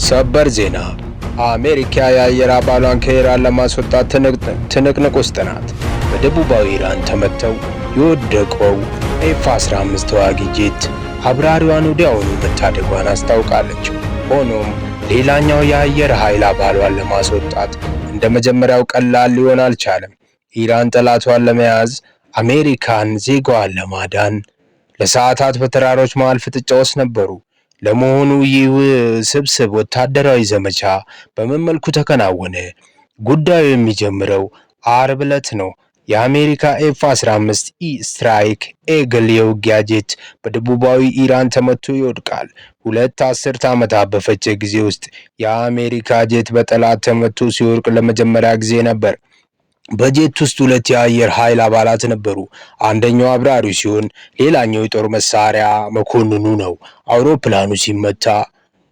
ሰበር ዜና አሜሪካ የአየር አባሏን ከኢራን ለማስወጣት ትንቅንቅ ውስጥ ናት። በደቡባዊ ኢራን ተመተው የወደቀው ኤፍ-15 ተዋጊ ጄት አብራሪዋን ወዲያውኑ መታደጓን አስታውቃለች። ሆኖም ሌላኛው የአየር ኃይል አባሏን ለማስወጣት እንደ መጀመሪያው ቀላል ሊሆን አልቻለም። ኢራን ጠላቷን ለመያዝ አሜሪካን ዜጋዋን ለማዳን ለሰዓታት በተራሮች መሃል ፍጥጫ ውስጥ ነበሩ። ለመሆኑ ይህ ስብስብ ወታደራዊ ዘመቻ በምን መልኩ ተከናወነ? ጉዳዩ የሚጀምረው አርብ ዕለት ነው። የአሜሪካ ኤፍ-15 ስትራይክ ኤግል የውጊያ ጄት በደቡባዊ ኢራን ተመቶ ይወድቃል። 2 አስርት ዓመታት በፈጀ ጊዜ ውስጥ የአሜሪካ ጄት በጠላት ተመቶ ሲወድቅ ለመጀመሪያ ጊዜ ነበር። በጄት ውስጥ 2 የአየር ኃይል አባላት ነበሩ። አንደኛው አብራሪው ሲሆን ሌላኛው የጦር መሳሪያ መኮንኑ ነው። አውሮፕላኑ ሲመታ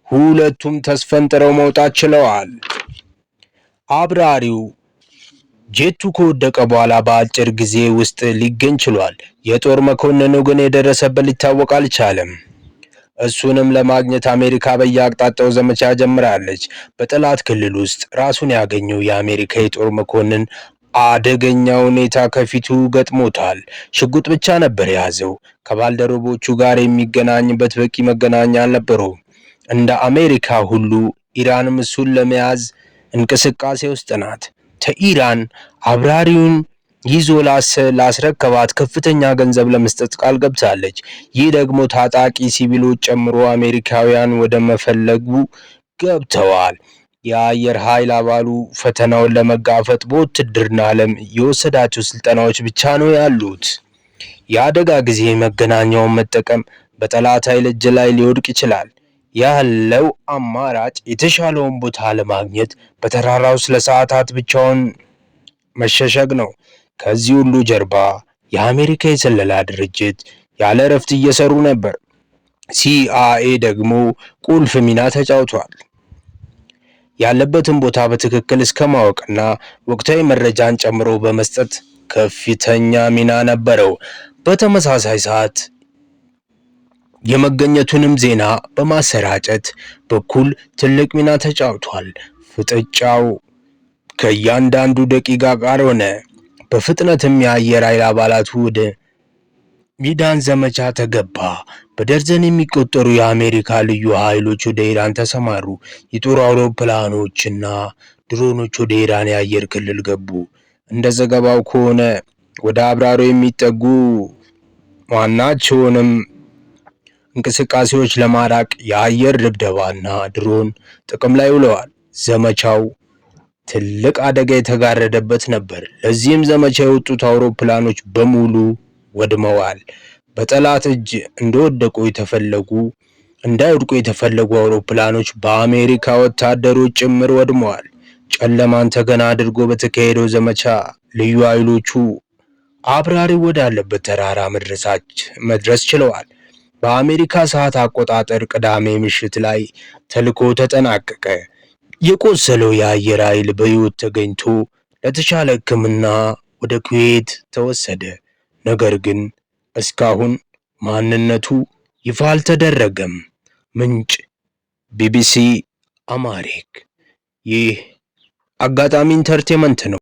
ሁለቱም ተስፈንጥረው መውጣት ችለዋል። አብራሪው ጄቱ ከወደቀ በኋላ በአጭር ጊዜ ውስጥ ሊገኝ ችሏል። የጦር መኮንኑ ግን የደረሰበት ሊታወቅ አልቻለም። እሱንም ለማግኘት አሜሪካ በየአቅጣጫው ዘመቻ ጀምራለች። በጠላት ክልል ውስጥ ራሱን ያገኘው የአሜሪካ የጦር መኮንን አደገኛ ሁኔታ ከፊቱ ገጥሞታል። ሽጉጥ ብቻ ነበር የያዘው። ከባልደረቦቹ ጋር የሚገናኝበት በቂ መገናኛ አልነበረውም። እንደ አሜሪካ ሁሉ ኢራንም እሱን ለመያዝ እንቅስቃሴ ውስጥ ናት። ኢራን አብራሪውን ይዞ ላስረከባት ከፍተኛ ገንዘብ ለመስጠት ቃል ገብታለች። ይህ ደግሞ ታጣቂ ሲቪሎች ጨምሮ አሜሪካውያን ወደ መፈለጉ ገብተዋል። የአየር ኃይል አባሉ ፈተናውን ለመጋፈጥ በውትድርና ዓለም የወሰዳቸው ስልጠናዎች ብቻ ነው ያሉት። የአደጋ ጊዜ መገናኛውን መጠቀም በጠላት ኃይል እጅ ላይ ሊወድቅ ይችላል። ያለው አማራጭ የተሻለውን ቦታ ለማግኘት በተራራው ለሰዓታት ብቻውን መሸሸግ ነው። ከዚህ ሁሉ ጀርባ የአሜሪካ የስለላ ድርጅት ያለ እረፍት እየሰሩ ነበር። ሲአይኤ ደግሞ ቁልፍ ሚና ተጫውቷል። ያለበትን ቦታ በትክክል እስከማወቅና ወቅታዊ መረጃን ጨምሮ በመስጠት ከፍተኛ ሚና ነበረው። በተመሳሳይ ሰዓት የመገኘቱንም ዜና በማሰራጨት በኩል ትልቅ ሚና ተጫውቷል። ፍጥጫው ከእያንዳንዱ ደቂቃ ጋር ሆነ። በፍጥነትም የአየር ኃይል አባላቱ ወደ ሚዳን ዘመቻ ተገባ። በደርዘን የሚቆጠሩ የአሜሪካ ልዩ ኃይሎች ወደ ኢራን ተሰማሩ። የጦር አውሮፕላኖችና ድሮኖች ወደ ኢራን የአየር ክልል ገቡ። እንደ ዘገባው ከሆነ ወደ አብራሪው የሚጠጉ ማናቸውንም እንቅስቃሴዎች ለማራቅ የአየር ድብደባና ድሮን ጥቅም ላይ ውለዋል። ዘመቻው ትልቅ አደጋ የተጋረደበት ነበር። ለዚህም ዘመቻ የወጡት አውሮፕላኖች በሙሉ ወድመዋል። በጠላት እጅ እንዳይወድቁ የተፈለጉ አውሮፕላኖች በአሜሪካ ወታደሮች ጭምር ወድመዋል። ጨለማን ተገና አድርጎ በተካሄደው ዘመቻ ልዩ ኃይሎቹ አብራሪው ወዳለበት ተራራ መድረስ ችለዋል። በአሜሪካ ሰዓት አቆጣጠር ቅዳሜ ምሽት ላይ ተልዕኮ ተጠናቀቀ። የቆሰለው የአየር ኃይል በሕይወት ተገኝቶ ለተሻለ ሕክምና ወደ ኩዌት ተወሰደ። ነገር ግን እስካሁን ማንነቱ ይፋ አልተደረገም። ምንጭ ቢቢሲ አማሪክ። ይህ አጋጣሚ ኢንተርቴንመንት ነው።